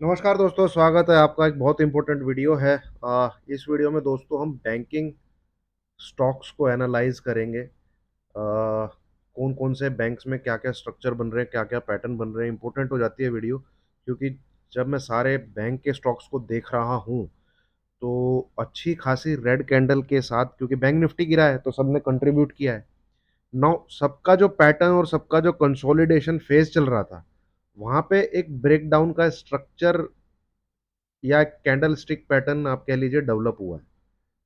नमस्कार दोस्तों, स्वागत है आपका। एक बहुत इंपॉर्टेंट वीडियो है। इस वीडियो में दोस्तों हम बैंकिंग स्टॉक्स को एनालाइज करेंगे। कौन कौन से बैंक्स में क्या क्या स्ट्रक्चर बन रहे हैं, क्या क्या पैटर्न बन रहे हैं। इंपॉर्टेंट हो जाती है वीडियो, क्योंकि जब मैं सारे बैंक के स्टॉक्स को देख रहा हूँ तो अच्छी खासी रेड कैंडल के साथ, क्योंकि बैंक निफ्टी गिरा है तो सबने कंट्रीब्यूट किया है। नौ सबका जो पैटर्न और सबका जो कंसोलिडेशन फेज चल रहा था, वहां पे एक ब्रेकडाउन का स्ट्रक्चर या कैंडल स्टिक पैटर्न आप कह लीजिए डेवलप हुआ है।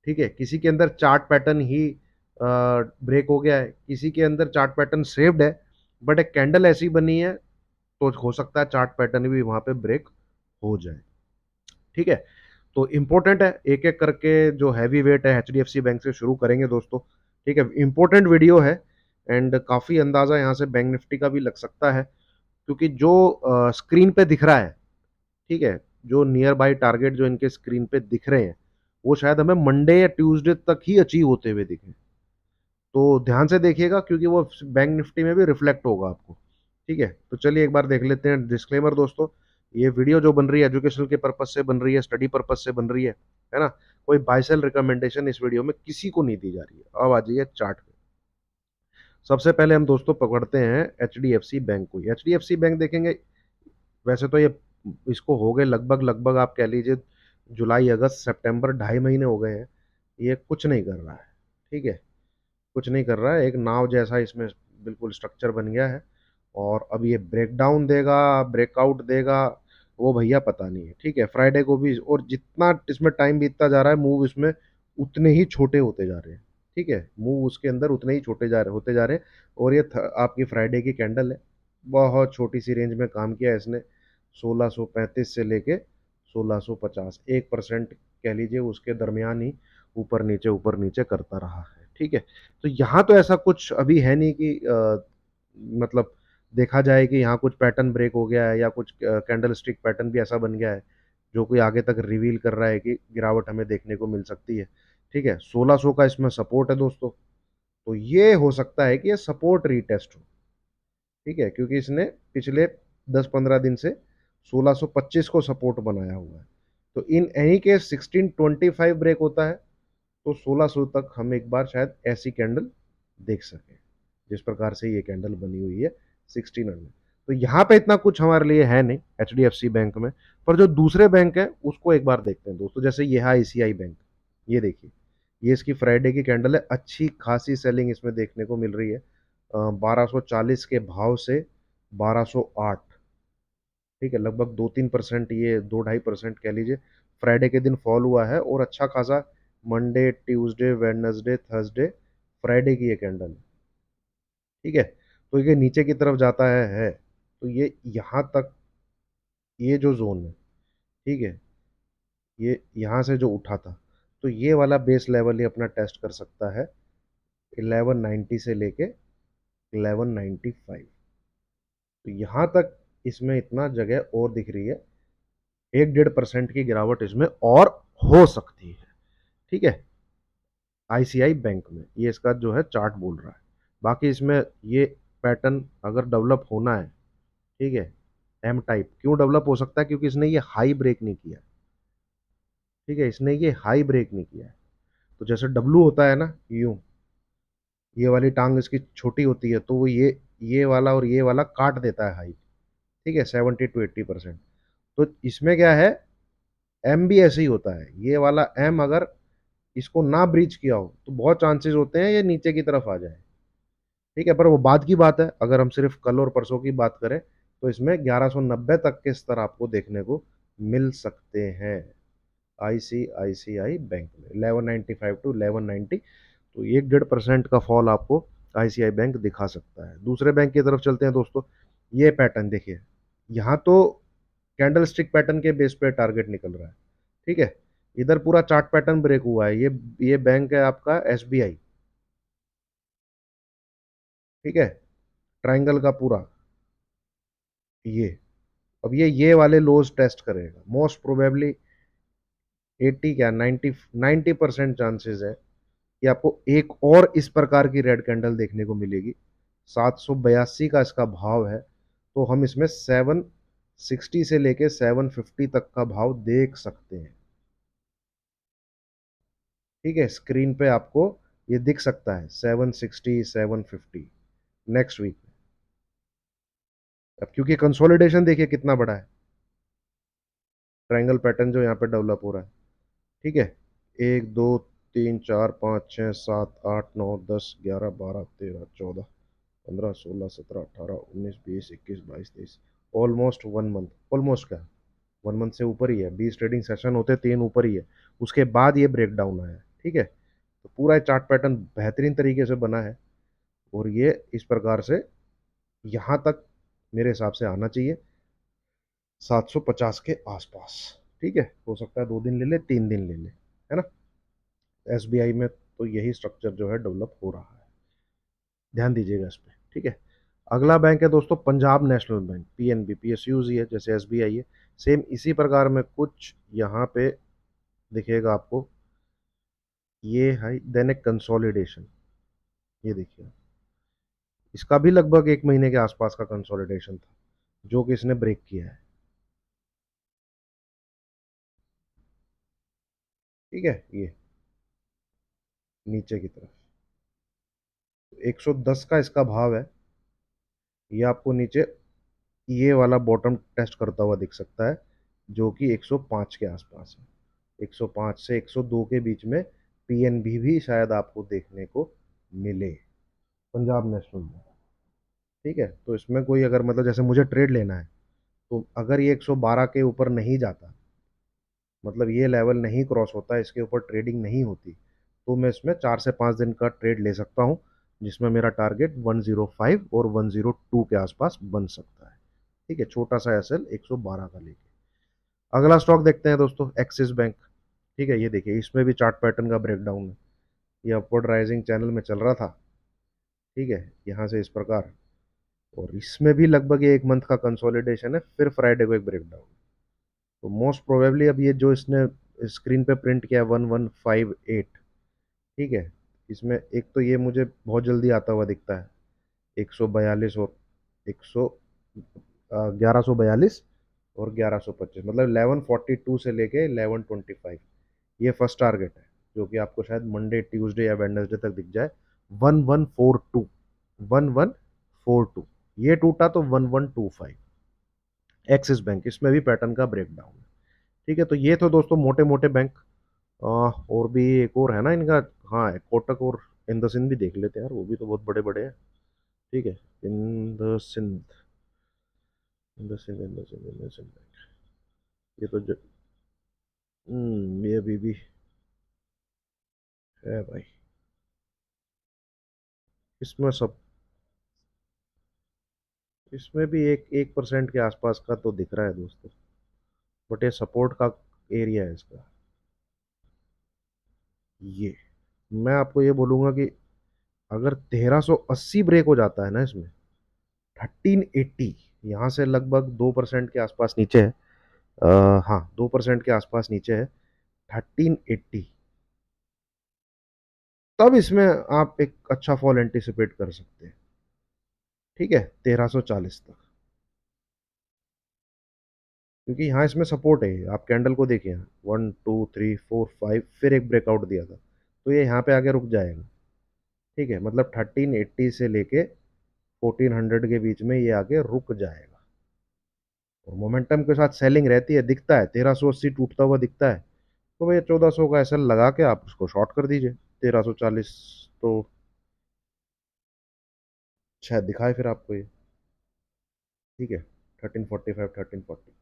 ठीक है, किसी के अंदर चार्ट पैटर्न ही ब्रेक हो गया है, किसी के अंदर चार्ट पैटर्न सेव्ड है, बट एक कैंडल ऐसी बनी है तो हो सकता है चार्ट पैटर्न भी वहां पे ब्रेक हो जाए। ठीक है, तो इंपॉर्टेंट है, एक एक करके जो हैवी वेट है एचडीएफसी बैंक से शुरू करेंगे दोस्तों। ठीक है, इंपॉर्टेंट वीडियो है एंड काफी अंदाजा यहाँ से बैंक निफ्टी का भी लग सकता है, क्योंकि जो स्क्रीन पे दिख रहा है, ठीक है, जो नियर बाई टारगेट जो इनके स्क्रीन पे दिख रहे हैं, वो शायद हमें मंडे या ट्यूसडे तक ही अचीव होते हुए दिखे। तो ध्यान से देखिएगा, क्योंकि वो बैंक निफ्टी में भी रिफ्लेक्ट होगा आपको। ठीक है, तो चलिए एक बार देख लेते हैं। डिस्क्लेमर दोस्तों, ये वीडियो जो बन रही है एजुकेशनल के पर्पज से बन रही है, स्टडी पर्पज से बन रही है ना। कोई बाय सेल रिकमेंडेशन इस वीडियो में किसी को नहीं दी जा रही है। अब आ जाइए चार्ट पे। सबसे पहले हम दोस्तों पकड़ते हैं H D F C bank को। H D F C bank देखेंगे, वैसे तो ये इसको हो गए लगभग लगभग आप कह लीजिए जुलाई अगस्त सितंबर, 2.5 महीने हो गए हैं। ये कुछ नहीं कर रहा है। ठीक है, कुछ नहीं कर रहा है, एक नाव जैसा इसमें बिल्कुल स्ट्रक्चर बन गया है। और अब ये ब्रेकडाउन देगा, ब्रेकआउट देगा, वो भैया पता नहीं है। ठीक है, फ्राइडे को भी, और जितना इसमें टाइम बीतता जा रहा है मूव इसमें उतने ही छोटे होते जा रहे हैं। ठीक है, मूव उसके अंदर उतने ही छोटे जा रहे होते जा रहे हैं। और ये आपकी फ्राइडे की कैंडल है, बहुत छोटी सी रेंज में काम किया है इसने। 1635 से लेके 1650, 1% कह लीजिए उसके दरमियान ही ऊपर नीचे करता रहा है। ठीक है, तो यहाँ तो ऐसा कुछ अभी है नहीं कि मतलब देखा जाए कि यहाँ कुछ पैटर्न ब्रेक हो गया है या कुछ कैंडल स्टिक पैटर्न भी ऐसा बन गया है जो कोई आगे तक रिवील कर रहा है कि गिरावट हमें देखने को मिल सकती है। ठीक है, 1600 का इसमें सपोर्ट है दोस्तों, तो ये हो सकता है कि ये सपोर्ट रीटेस्ट हो। ठीक है, क्योंकि इसने पिछले 10-15 दिन से 1625 को सपोर्ट बनाया हुआ है। तो इन एनी केस 1625 ब्रेक होता है तो 1600 तक हम एक बार शायद ऐसी कैंडल देख सकें, जिस प्रकार से ये कैंडल बनी हुई है 1600। तो यहाँ पे इतना कुछ हमारे लिए है नहीं H D F C bank में। पर जो दूसरे बैंक है उसको एक बार देखते हैं दोस्तों। जैसे ये है आईसीआई बैंक, ये देखिए, ये इसकी फ्राइडे की कैंडल है। अच्छी खासी सेलिंग इसमें देखने को मिल रही है, 1240 के भाव से 1208। ठीक है, लगभग 2-3%, ये 2-2.5% कह लीजिए फ्राइडे के दिन फॉल हुआ है। और अच्छा खासा Monday, Tuesday, Wednesday, Thursday, Friday की ये कैंडल है। ठीक है, तो ये नीचे की तरफ जाता है तो ये यहाँ तक, ये जो जोन है, ठीक है, ये यहाँ से जो उठा था, तो ये वाला बेस लेवल ही अपना टेस्ट कर सकता है 1190 से लेके 1195। तो यहाँ तक इसमें इतना जगह और दिख रही है, 1-1.5% की गिरावट इसमें और हो सकती है। ठीक है, आईसीआई बैंक में ये इसका जो है चार्ट बोल रहा है। बाकी इसमें ये पैटर्न अगर डेवलप होना है, ठीक है, एम टाइप क्यों डेवलप हो सकता है, क्योंकि इसने ये हाई ब्रेक नहीं किया। ठीक है, इसने ये हाई ब्रेक नहीं किया है। तो जैसे डब्लू होता है ना, यूं, ये वाली टांग इसकी छोटी होती है तो वो ये वाला और ये वाला काट देता है हाई। ठीक है, 70-80%। तो इसमें क्या है, एम भी ऐसे ही होता है। ये वाला एम अगर इसको ना ब्रीच किया हो तो बहुत चांसेस होते हैं ये नीचे की तरफ आ जाए। ठीक है, पर वो बाद की बात है। अगर हम सिर्फ कल और परसों की बात करें तो इसमें 1190 तक के स्तर आपको देखने को मिल सकते हैं आईसीआईसीआई बैंक में, 1195 टू 1190। तो 1-1.5% का फॉल आपको आईसीआई बैंक दिखा सकता है। दूसरे बैंक की तरफ चलते हैं दोस्तों। ये पैटर्न देखिए, यहाँ तो कैंडल स्टिक पैटर्न के बेस पे टारगेट निकल रहा है। ठीक है, इधर पूरा चार्ट पैटर्न ब्रेक हुआ है। ये बैंक है आपका एसबीआई। ठीक है, ट्राइंगल का पूरा ये, अब ये वाले लोज टेस्ट करेगा मोस्ट प्रोबेबली। 80 क्या 90% चांसेस है कि आपको एक और इस प्रकार की रेड कैंडल देखने को मिलेगी। 782 का इसका भाव है, तो हम इसमें 60 से लेके 750 तक का भाव देख सकते हैं। ठीक है, स्क्रीन पे आपको ये दिख सकता है 760 750 नेक्स्ट वीक। अब क्योंकि कंसोलिडेशन देखिए कितना बड़ा है, ट्रायंगल पैटर्न जो यहाँ पे डेवलप हो रहा है। ठीक है, 1 2 3 4 5 6 7 8 9 10 11 12 13 14 15 16 17 18 19 20 21 22 23 ऑलमोस्ट 1 मंथ। ऑलमोस्ट क्या, 1 मंथ से ऊपर ही है, 20 ट्रेडिंग सेशन होते 3 ऊपर ही है। उसके बाद ये ब्रेकडाउन आया। ठीक है, तो पूरा चार्ट पैटर्न बेहतरीन तरीके से बना है, और ये इस प्रकार से यहाँ तक मेरे हिसाब से आना चाहिए 750 के आसपास। ठीक है, हो सकता है 2 दिन ले ले, 3 दिन ले ले, है ना। एसबीआई में तो यही स्ट्रक्चर जो है डेवलप हो रहा है, ध्यान दीजिएगा इस पे। ठीक है, अगला बैंक है दोस्तों Punjab national bank, PNB. PSUs ही है जैसे एसबीआई है, सेम इसी प्रकार में कुछ यहाँ पे दिखेगा आपको। ये है देन एक कंसोलिडेशन, ये देखिए, इसका भी लगभग 1 महीने के आसपास का कंसोलिडेशन था जो कि इसने ब्रेक किया है। ठीक है, ये नीचे की तरफ 110 का इसका भाव है। ये आपको नीचे ये वाला बॉटम टेस्ट करता हुआ दिख सकता है जो कि 105 के आसपास है। 105 से 102 के बीच में पीएनबी भी शायद आपको देखने को मिले, पंजाब नेशनल बैंक। ठीक है, तो इसमें कोई अगर मतलब जैसे मुझे ट्रेड लेना है, तो अगर ये 112 के ऊपर नहीं जाता, मतलब ये लेवल नहीं क्रॉस होता, इसके ऊपर ट्रेडिंग नहीं होती, तो मैं इसमें 4 से 5 दिन का ट्रेड ले सकता हूँ, जिसमें मेरा टारगेट 105 और 102 के आसपास बन सकता है। ठीक है, छोटा सा एसएल 112 का लेके। अगला स्टॉक देखते हैं दोस्तों, एक्सिस बैंक। ठीक है, ये देखिए इसमें भी चार्ट पैटर्न का ब्रेकडाउन है। ये अपवर्ड राइजिंग चैनल में चल रहा था। ठीक है, यहाँ से इस प्रकार, और इसमें भी लगभग ये 1 मंथ का कंसोलिडेशन है, फिर फ्राइडे को एक ब्रेकडाउन। तो मोस्ट प्रोबेबली अब ये जो इसने स्क्रीन पे प्रिंट किया 1158। ठीक है, इसमें एक तो ये मुझे बहुत जल्दी आता हुआ दिखता है 142 और 100 1142 और 1125, मतलब 1142 से लेके 1125 ये फर्स्ट टारगेट है, जो कि आपको शायद मंडे ट्यूसडे या वेडनेसडे तक दिख जाए। 1142 ये टूटा तो 1125। एक्सिस बैंक, इसमें भी पैटर्न का ब्रेकडाउन है। ठीक है, तो ये तो दोस्तों मोटे मोटे बैंक। और भी एक और है ना इनका, हाँ कोटक और इंदसिंध भी देख लेते हैं यार, वो भी तो बहुत बड़े बड़े हैं। ठीक है, इंदसिंध, इंदसिंध बैंक, ये तो ये अभी भी है भाई। इसमें सब, इसमें भी 1% के आसपास का तो दिख रहा है दोस्तों, बट ये सपोर्ट का एरिया है इसका। ये मैं आपको ये बोलूंगा कि अगर 1380 ब्रेक हो जाता है ना इसमें, 1380, यहाँ से लगभग 2% के आसपास नीचे है। हाँ 2% के आसपास नीचे है 1380, तब इसमें आप एक अच्छा फॉल एंटिसिपेट कर सकते हैं। ठीक है, 1340 तक, क्योंकि यहाँ इसमें सपोर्ट है। आप कैंडल को देखिए, 1 2 3 4 5, फिर एक ब्रेकआउट दिया था, तो ये यहाँ पे आके रुक जाएगा। ठीक है, मतलब 1380 से लेके 1400 के बीच में ये आके रुक जाएगा, और मोमेंटम के साथ सेलिंग रहती है, दिखता है 1380 टूटता हुआ दिखता है, तो भैया 1400 का एसएल लगा के आप उसको शॉर्ट कर दीजिए। 1340 तो शायद दिखाए फिर आपको ये। ठीक है, 1345 1340।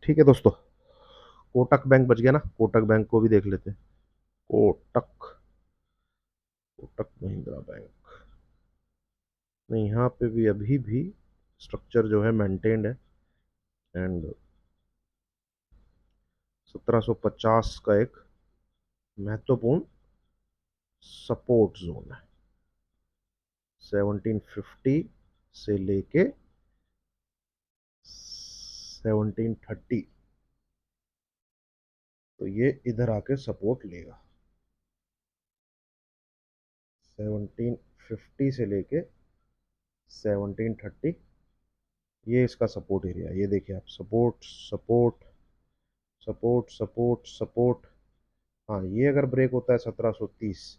ठीक है दोस्तों, कोटक बैंक बच गया ना, कोटक बैंक को भी देख लेते हैं। कोटक, कोटक महिंद्रा बैंक, नहीं यहाँ पे भी अभी भी स्ट्रक्चर जो है मेंटेन्ड है, एंड 1750 का एक महत्वपूर्ण सपोर्ट जोन है, 1750 से लेके 1730, तो ये इधर आके सपोर्ट लेगा 1750 से लेके 1730। ये इसका सपोर्ट एरिया, ये देखिए आप, support support support support support. हाँ, ये अगर ब्रेक होता है 1730,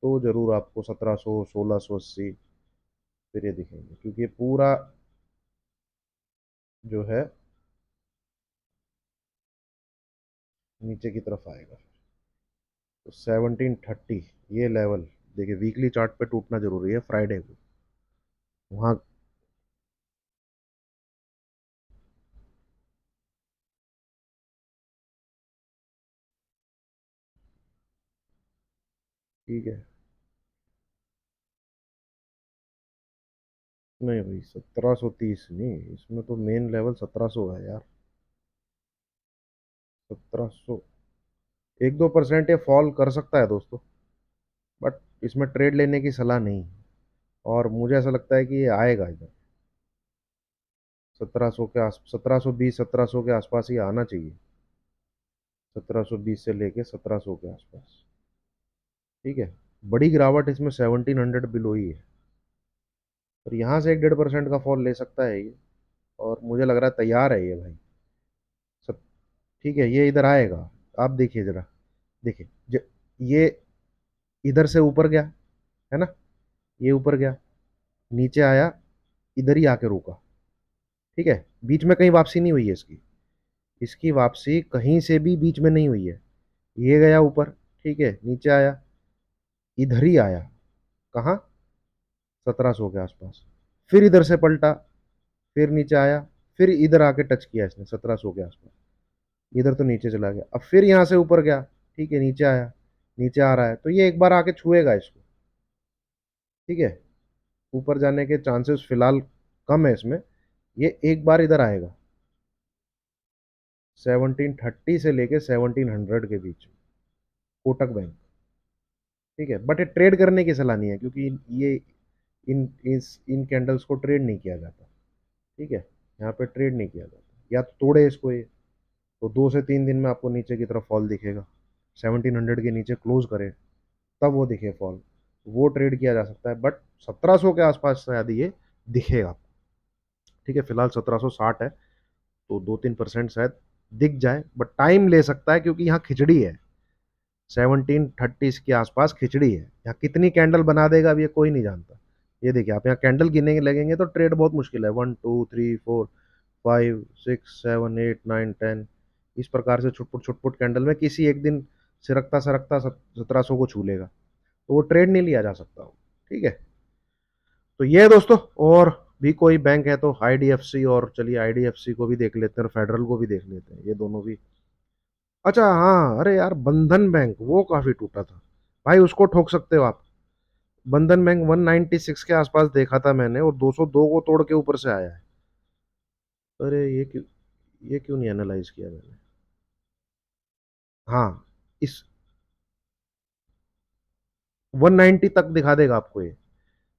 तो जरूर आपको 1700, 1680 फिर ये दिखेंगे, क्योंकि ये पूरा जो है नीचे की तरफ आएगा। तो 1730 ये लेवल देखिए, वीकली चार्ट पे टूटना जरूरी है फ्राइडे को वहाँ। ठीक है, नहीं भाई 1730 नहीं, इसमें तो मेन लेवल 1700 है यार। 1700, 1-2% ये फॉल कर सकता है दोस्तों, बट इसमें ट्रेड लेने की सलाह नहीं है। और मुझे ऐसा लगता है कि ये आएगा इधर 1700 के आस, 1720, 1700 के आसपास ये आना चाहिए। 1720 से लेके 1700 के आसपास। ठीक है, बड़ी गिरावट इसमें 1700 बिलो ही है। और यहाँ से 1-1.5% का फॉल ले सकता है ये, और मुझे लग रहा है तैयार है ये भाई। सब ठीक है, ये इधर आएगा। आप देखिए जरा, देखिए ये इधर से ऊपर गया है ना, ये ऊपर गया, नीचे आया, इधर ही आके रुका। ठीक है, बीच में कहीं वापसी नहीं हुई है इसकी, इसकी वापसी कहीं से भी बीच में नहीं हुई है। ये गया ऊपर, ठीक है, नीचे आया, इधर ही आया, कहाँ, 1700 के आसपास, फिर इधर से पलटा, फिर नीचे आया, फिर इधर आके टच किया इसने 1700 के आसपास, इधर तो नीचे चला गया, अब फिर यहाँ से ऊपर गया, ठीक है, नीचे आया, नीचे आ रहा है, तो ये एक बार आके छुएगा इसको। ठीक है, ऊपर जाने के चांसेस फिलहाल कम है इसमें। ये एक बार इधर आएगा 1730 से लेके 1700 के बीच, कोटक बैंक। ठीक है, बट ये ट्रेड करने की सलाह नहीं है, क्योंकि ये इन कैंडल्स को ट्रेड नहीं किया जाता। ठीक है, यहाँ पे ट्रेड नहीं किया जाता, या तो तोड़े इसको ये, तो 2 से 3 दिन में आपको नीचे की तरफ फॉल दिखेगा, 1700 के नीचे क्लोज करे, तब वो दिखे फॉल, वो ट्रेड किया जा सकता है, बट 1700 के आसपास शायद ये दिखेगा। ठीक है, फिलहाल 1760 है, तो 2-3% शायद दिख जाए, बट टाइम ले सकता है, क्योंकि यहाँ खिचड़ी है। 1730 के आसपास खिचड़ी है, यहाँ कितनी कैंडल बना देगा अब ये कोई नहीं जानता। ये देखिए आप, यहाँ कैंडल गिनने लगेंगे तो ट्रेड बहुत मुश्किल है, 1, 2, 3, 4, 5, 6, 7, 8, 9, 10, इस प्रकार से छुटपुट छुटपुट कैंडल में किसी एक दिन सिरकता सरकता 1700 को छू लेगा, तो वो ट्रेड नहीं लिया जा सकता हो। ठीक है, तो ये है दोस्तों, और भी कोई बैंक है तो आईडीएफसी, और चलिए आईडीएफसी को भी देख लेते हैं और फेडरल को भी देख लेते हैं, ये दोनों भी। अच्छा हाँ, अरे यार बंधन बैंक वो काफी टूटा था भाई, उसको ठोक सकते हो आप। बंधन बैंक 196 के आसपास देखा था मैंने, और 202 को तोड़ के ऊपर से आया है। अरे ये क्यों नहीं एनालाइज किया मैंने। हाँ, इस 190 तक दिखा देगा आपको ये,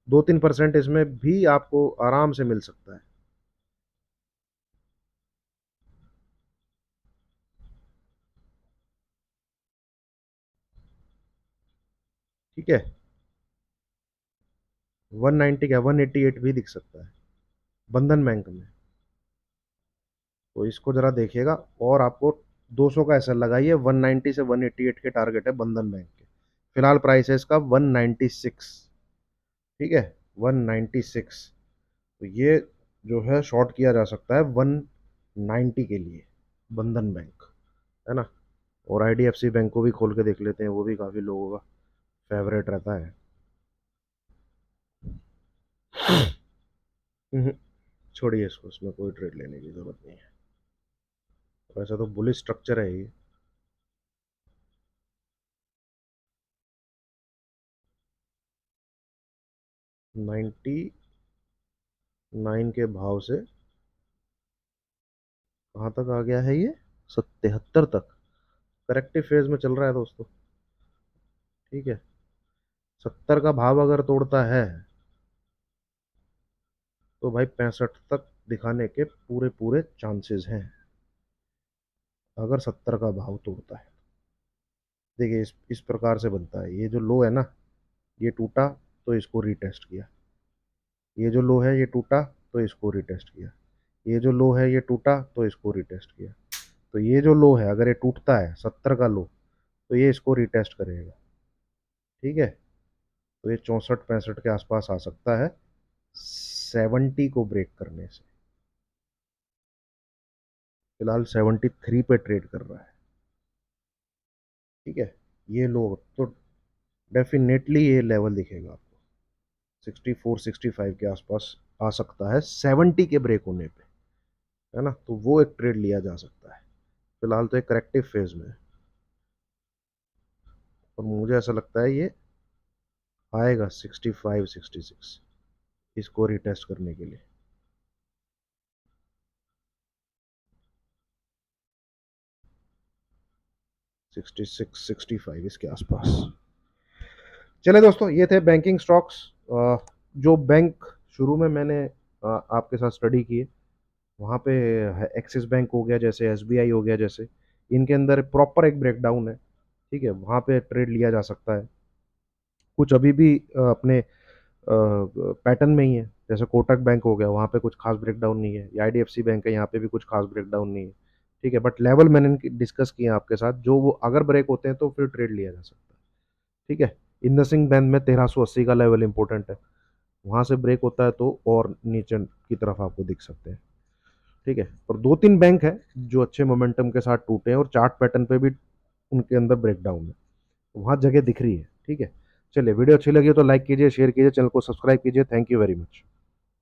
2-3% इसमें भी आपको आराम से मिल सकता है। ठीक है, 190 क्या, 188 भी दिख सकता है बंधन बैंक में। तो इसको जरा देखिएगा, और आपको 200 का ऐसा लगाइए, 190 से 188 के टारगेट है बंधन बैंक के। फिलहाल प्राइस है इसका 196। ठीक है, 196, तो ये जो है शॉर्ट किया जा सकता है 190 के लिए, बंधन बैंक, है ना। और आईडीएफसी बैंक को भी खोल के देख लेते हैं, वो भी काफ़ी लोगों का फेवरेट रहता है। हम्म, छोड़िए इसको, इसमें कोई ट्रेड लेने की जरूरत नहीं है, वैसे तो बुलिश स्ट्रक्चर है ये। 99 के भाव से कहाँ तक आ गया है ये, 77 तक, करेक्टिव फेज में चल रहा है दोस्तों। ठीक है, 70 का भाव अगर तोड़ता है, तो भाई 65 तक दिखाने के पूरे पूरे चांसेस हैं, अगर 70 का भाव तोड़ता है। देखिए इस प्रकार से बनता है, ये जो लो है ना, ये टूटा, तो इसको रीटेस्ट किया, ये जो लो है ये टूटा, तो इसको रीटेस्ट किया, ये जो लो है ये टूटा तो इसको रिटेस्ट किया, तो ये जो लो है अगर ये टूटता है 70 का लो तो ये इसको रिटेस्ट करेगा। ठीक है, तो ये 64-65 के आसपास आ सकता है 70 को ब्रेक करने से। फिलहाल 73 पे ट्रेड कर रहा है। ठीक है, ये लो तो डेफिनेटली ये लेवल दिखेगा आपको 64-65 के आसपास आ सकता है 70 के ब्रेक होने पे, है ना, तो वो एक ट्रेड लिया जा सकता है। फिलहाल तो एक करेक्टिव फेज में है और मुझे ऐसा लगता है ये आएगा 65-66 इसको रिटेस्ट करने के लिए। 66-65 इसके आसपास। चले दोस्तों, ये थे बैंकिंग स्टॉक्स। जो बैंक शुरू में मैंने आपके साथ स्टडी किए, वहाँ पे एक्सिस बैंक हो गया, जैसे एसबीआई हो गया, जैसे इनके अंदर प्रॉपर एक ब्रेकडाउन है। ठीक है, वहाँ पे ट्रेड लिया जा सकता है। कुछ अभी भी अपने पैटर्न में ही है, जैसे कोटक बैंक हो गया, वहाँ पे कुछ खास ब्रेकडाउन नहीं है, या आईडीएफसी बैंक है, यहाँ पे भी कुछ खास ब्रेकडाउन नहीं है। ठीक है, बट लेवल मैंने डिस्कस किए हैं आपके साथ, जो वो अगर ब्रेक होते हैं तो फिर ट्रेड लिया जा सकता है। ठीक है, इंडसइंड बैंक में 1380 का लेवल इंपॉर्टेंट है, वहाँ से ब्रेक होता है तो और नीचे की तरफ आपको दिख सकते हैं। ठीक है, पर दो तीन बैंक है जो अच्छे मोमेंटम के साथ टूटे हैं और चार्ट पैटर्न पे भी उनके अंदर ब्रेकडाउन है, वहाँ जगह दिख रही है। ठीक है, चलिए, वीडियो अच्छी लगी तो लाइक कीजिए, शेयर कीजिए, चैनल को सब्सक्राइब कीजिए। Thank you very much.